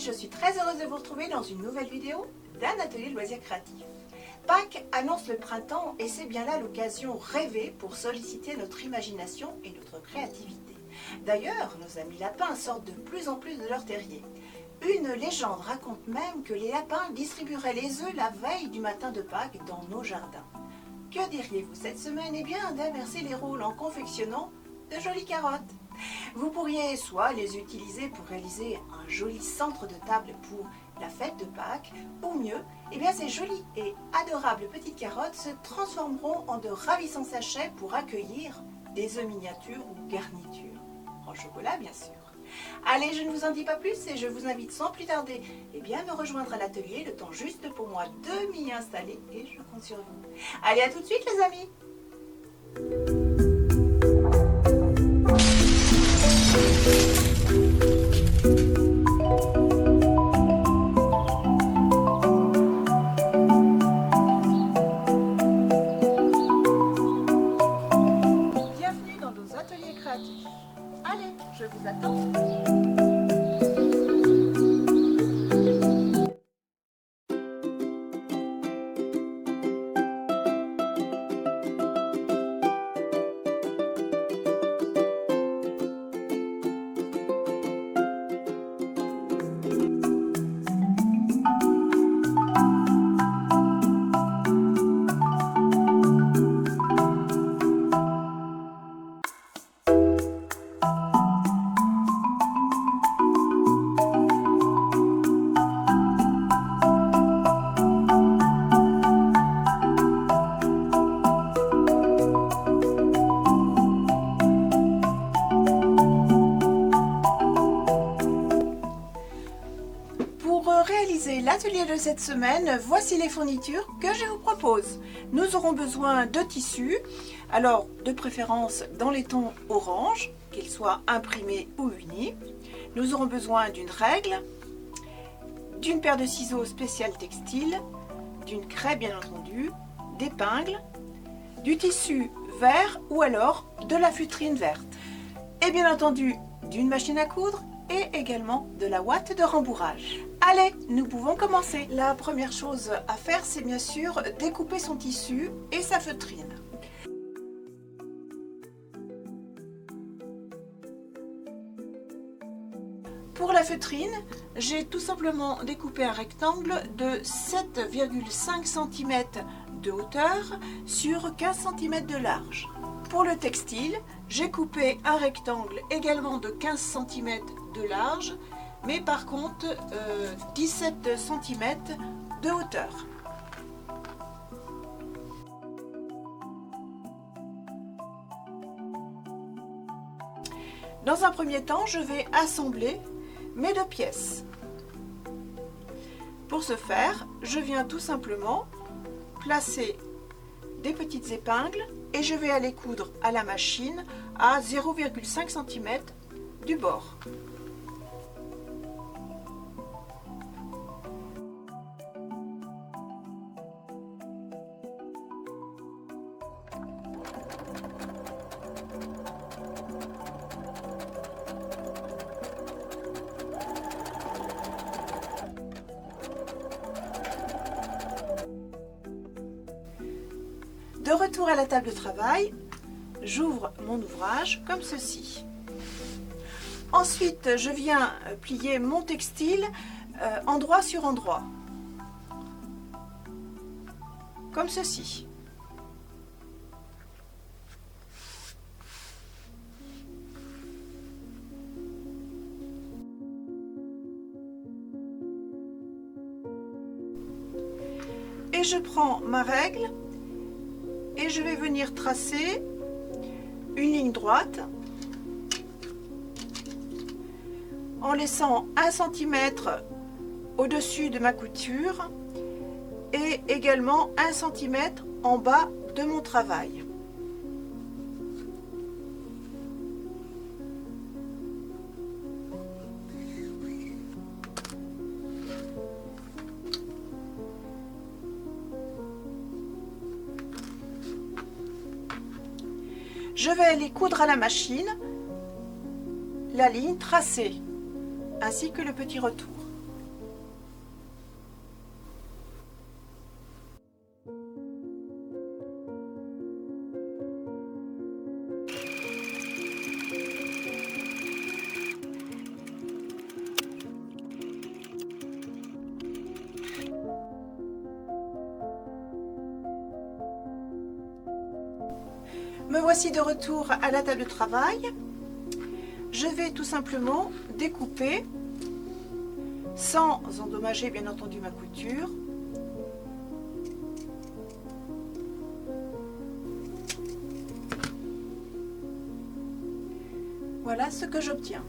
je suis très heureuse de vous retrouver dans une nouvelle vidéo d'un atelier de loisirs créatifs. Pâques annonce le printemps et c'est bien là l'occasion rêvée pour solliciter notre imagination et notre créativité. D'ailleurs, nos amis lapins sortent de plus en plus de leur terrier. Une légende raconte même que les lapins distribueraient les œufs la veille du matin de Pâques dans nos jardins. Que diriez-vous cette semaine? Eh bien, d'inverser les rôles en confectionnant de jolies carottes. Vous pourriez soit les utiliser pour réaliser un joli centre de table pour la fête de Pâques, ou mieux, eh bien ces jolies et adorables petites carottes se transformeront en de ravissants sachets pour accueillir des œufs miniatures ou garnitures, en chocolat bien sûr. Allez, je ne vous en dis pas plus et je vous invite sans plus tarder me rejoindre à l'atelier, le temps juste pour moi de m'y installer et je compte sur vous. Allez, à tout de suite les amis! Bienvenue dans nos ateliers créatifs. Allez, je vous attends. L'atelier de cette semaine, voici les fournitures que je vous propose. Nous aurons besoin de tissus, alors de préférence dans les tons orange, qu'ils soient imprimés ou unis. Nous aurons besoin d'une règle, d'une paire de ciseaux spécial textile, d'une craie bien entendu, d'épingles, du tissu vert ou alors de la feutrine verte. Et bien entendu d'une machine à coudre et également de la ouate de rembourrage. Allez, nous pouvons commencer. La première chose à faire, c'est bien sûr découper son tissu et sa feutrine. Pour la feutrine, j'ai tout simplement découpé un rectangle de 7,5 cm de hauteur sur 15 cm de large. Pour le textile, j'ai coupé un rectangle également de 15 cm de large, mais par contre 17 cm de hauteur. Dans un premier temps, je vais assembler mes deux pièces. Pour ce faire, je viens tout simplement placer des petites épingles et je vais aller coudre à la machine à 0,5 cm du bord. De retour à la table de travail, j'ouvre mon ouvrage comme ceci. Ensuite, je viens plier mon textile endroit sur endroit, comme ceci. Et je prends ma règle et je vais venir tracer une ligne droite en laissant 1 cm au-dessus de ma couture et également 1 cm en bas de mon travail. Je vais aller coudre à la machine la ligne tracée, ainsi que le petit retour. Me voici de retour à la table de travail. Je vais tout simplement découper sans endommager bien entendu ma couture. Voilà ce que j'obtiens.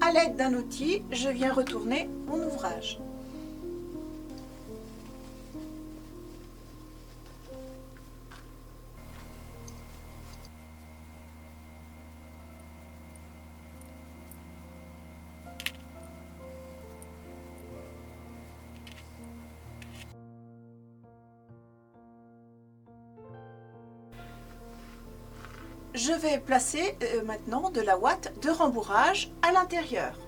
À l'aide d'un outil, je viens retourner mon ouvrage. Je vais placer maintenant de la ouate de rembourrage à l'intérieur.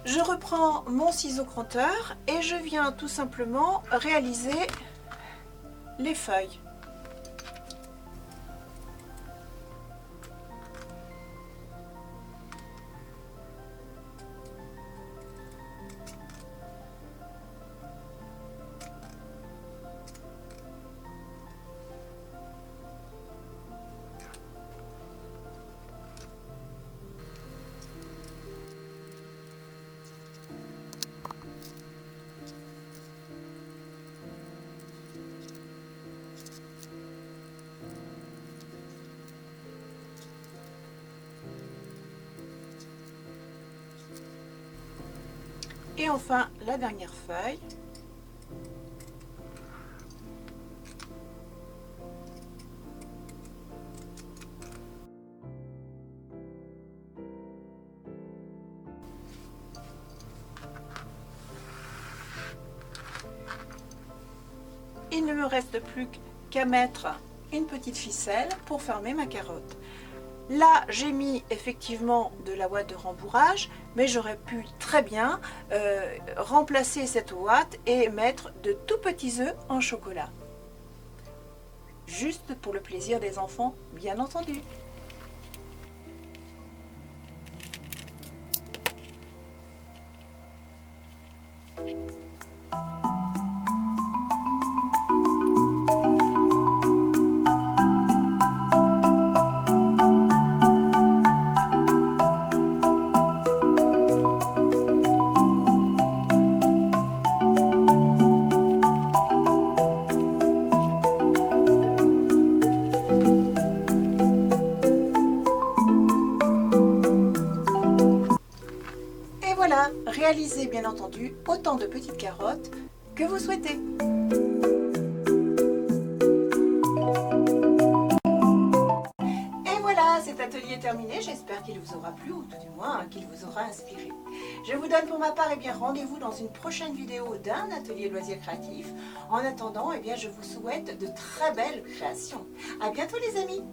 Je reprends mon ciseau crotteur et je viens tout simplement réaliser les feuilles. Et enfin, la dernière feuille. Il ne me reste plus qu'à mettre une petite ficelle pour fermer ma carotte. Là, j'ai mis effectivement de la ouate de rembourrage, mais j'aurais pu très bien remplacer cette ouate et mettre de tout petits œufs en chocolat. Juste pour le plaisir des enfants, bien entendu. Voilà, réalisez bien entendu autant de petites carottes que vous souhaitez. Et voilà, cet atelier est terminé. J'espère qu'il vous aura plu ou tout du moins qu'il vous aura inspiré. Je vous donne pour ma part rendez-vous dans une prochaine vidéo d'un atelier loisirs créatifs. En attendant, je vous souhaite de très belles créations. À bientôt les amis.